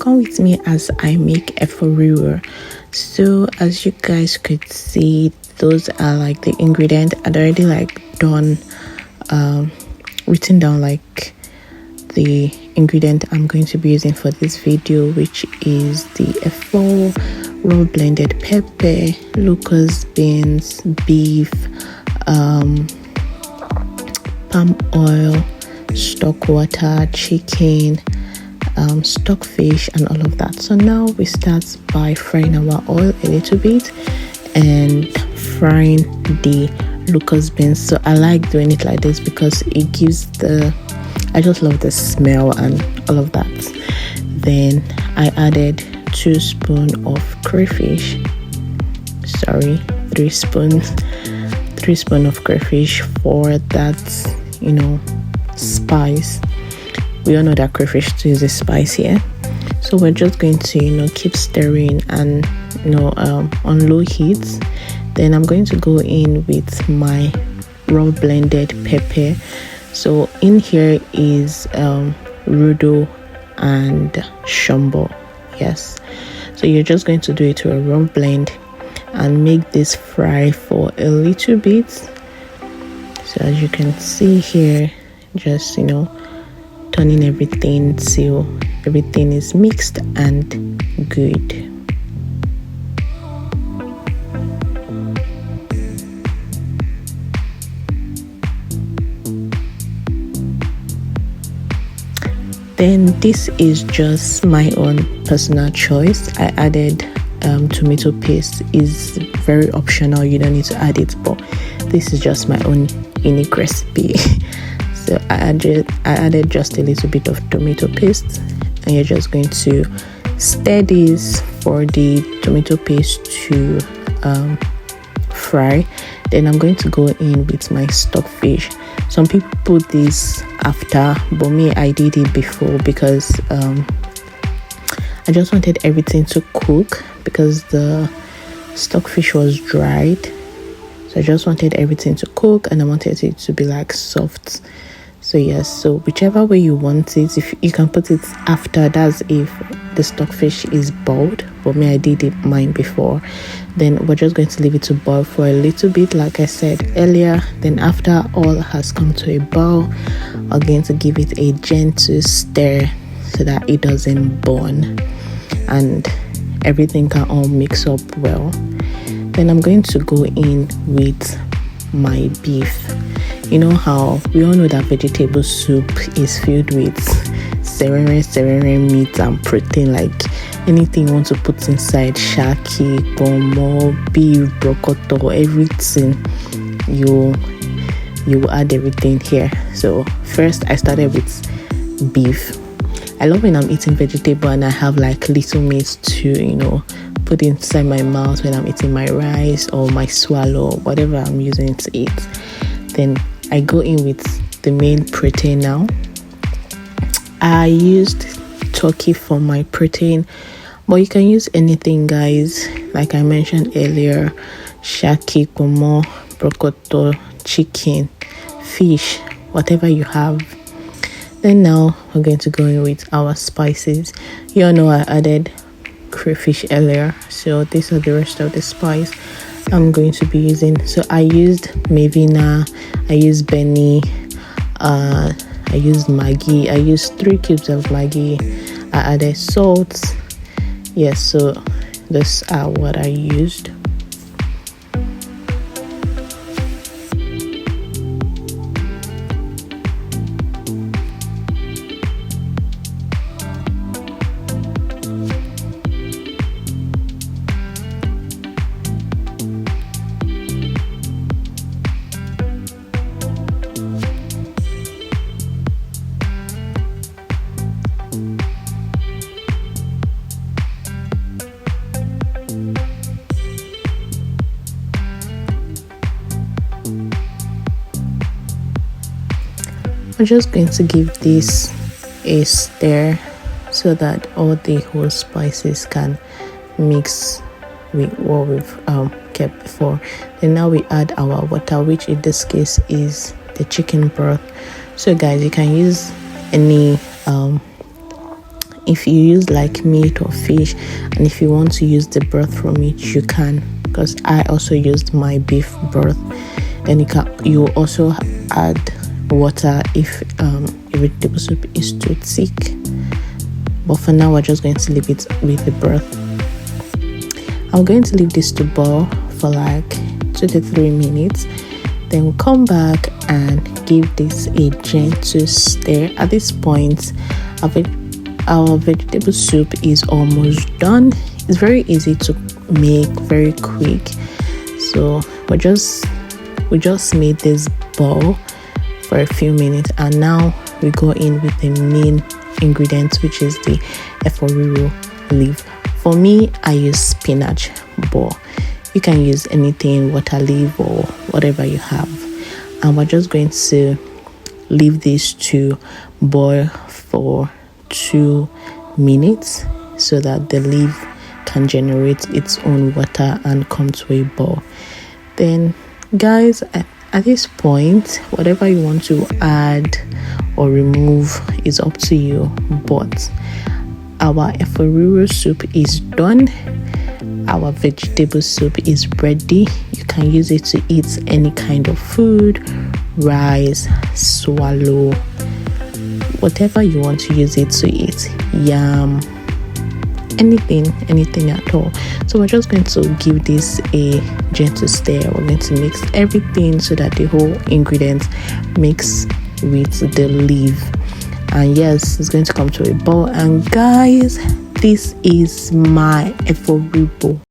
come with me as I make Efo Riro. So as you guys could see, those are like the ingredients. I'd already like done written down like the ingredient I'm going to be using for this video, which is the Efo raw blended pepper, locust beans, beef, palm oil, stock water, chicken, stockfish, and all of that. So now we start by frying our oil a little bit and frying the locust beans. So I like doing it like this because it gives I just love the smell and all of that. Then I added 2 spoons of crayfish, 3 spoons of crayfish for that spice. We all know that crayfish is a spice here, so we're just going to keep stirring and on low heat. Then I'm going to go in with my raw blended pepper. So in here is rudo and shombo. Yes, so you're just going to do it to a raw blend and make this fry for a little bit. So as you can see here, just turning everything till everything is mixed and good. Then this is just my own personal choice. I added tomato paste. Is very optional, you don't need to add it, but this is just my own unique recipe. So I added just a little bit of tomato paste, and you're just going to stir this for the tomato paste to fry. Then I'm going to go in with my stockfish. Some people put this after, but me, I did it before because I just wanted everything to cook because the stockfish was dried. So I just wanted everything to cook and I wanted it to be like soft. So yes, so whichever way you want it, if you can put it after, that's if the stockfish is boiled, but me, I did it mine before. Then we're just going to leave it to boil for a little bit, like I said earlier. Then after all has come to a boil, I'm going to give it a gentle stir so that it doesn't burn and everything can all mix up well. Then I'm going to go in with my beef. You know how we all know that vegetable soup is filled with serene meat and protein, like anything you want to put inside, shaki, gomo, beef, brocoto, everything, you add everything here. So first I started with beef. I love when I'm eating vegetable and I have like little meat to put inside my mouth when I'm eating my rice or my swallow, whatever I'm using to eat. Then I go in with the main protein now. I used turkey for my protein, but you can use anything, guys. Like I mentioned earlier, shaki, gomo, brocoto, chicken, fish, whatever you have. Then now we're going to go in with our spices. You all know I added crayfish earlier, so these are the rest of the spice I'm going to be using. So I used Mevina, I used Benny, I used Maggi, I used 3 cubes of Maggi, I added salt. Yes, so those are what I used. I'm just going to give this a stir so that all the whole spices can mix with what we've kept before. Then now we add our water, which in this case is the chicken broth. So guys, you can use any if you use like meat or fish, and if you want to use the broth from it, you can, because I also used my beef broth. Then you also add water if your vegetable soup is too thick, but for now we're just going to leave it with the broth. I'm going to leave this to boil for like 2 to 3 minutes. Then we'll come back and give this a gentle stir. At this point, our vegetable soup is almost done. It's very easy to make, very quick. So we just made this boil for a few minutes, and now we go in with the main ingredient, which is the Efo Riro leaf. For me, I use spinach, but you can use anything, water leaf or whatever you have. And we're just going to leave this to boil for 2 minutes so that the leaf can generate its own water and come to a boil. Then guys, at this point, whatever you want to add or remove is up to you, but our Efo Riro soup is done. Our vegetable soup is ready. You can use it to eat any kind of food, rice, swallow, whatever you want to use it to eat, yam, anything at all. So we're just going to give this a gentle stir. We're going to mix everything so that the whole ingredient mix with the leaf. And yes, it's going to come to a boil. And guys, this is my Efo Riro